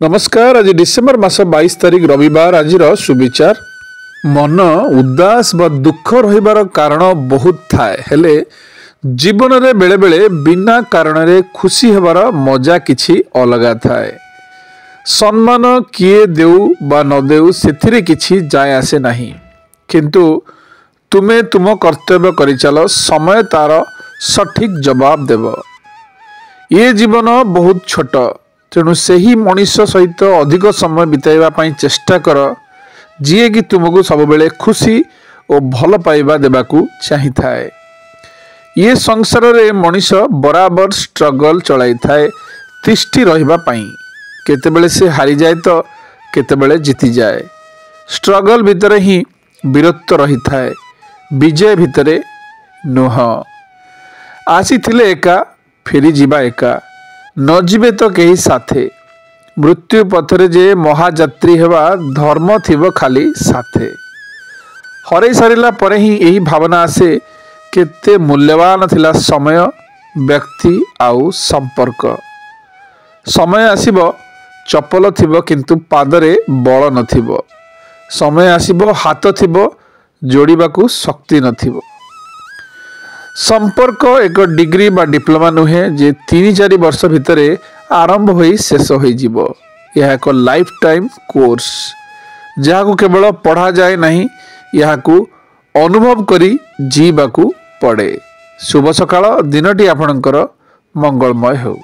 नमस्कार। आज डिसेम्बर मास 22 तारिख रविवार। आज सुविचार मन उदास व दुख रहिबार कारण बहुत थाए हेले जीवन रे बेले बेले बिना कारण रे खुशी हेबार मजा किछि अलगा थाए। सम्मान किए देउ बा न देउ सेथिरे किछि जाय आसे नाही, किंतु तुमे तुम कर्तव्य करि चलो, समय तार सठिक जवाब देव। ये जीवन बहुत छोट, तेणु से ही मनीष सहित अधिक समय बिताइबा पई चेष्टा कर, जी कि तुमको सब बेले खुशी और भल पाइबा देबाकू चाहि थाए। ये संसार रे मनीष बराबर स्ट्रगल चलाई थाए तिष्ठी रहिबा पई। केतेबेले से हारी जाए तो केतेबेले जीति जाए। स्ट्रगल भितरे ही वीरत्व रही थाए, विजय भितरे नुह। आसी थिले एका, फेरी जीवा एका, न जीवे तो कहीं साथे। मृत्यु पथरे जे महायात्री हेबा धर्म थिबो खाली साथे। हरै सारिला परे ही यही भावना आसे केते मूल्यवान थिला समय, व्यक्ति आउ संपर्क। समय आसीबो चपल थिबो किंतु पादरे बल नथिबो। समय आसीबो हाथ थिबो जोड़िबाकू शक्ति नथिबो। संपर्क एक डिग्री बा डिप्लोमा नुहे जे 3-4 वर्ष भितरे आरंभ होई शेष होई जीवो। यह एक लाइफ टाइम कोर्स, जहां केवल पढ़ा जाए नहीं, यहां अनुभव करी जीवाकू पड़े। शुभ सकाळ, दिनटी आपणकर मंगलमय हो।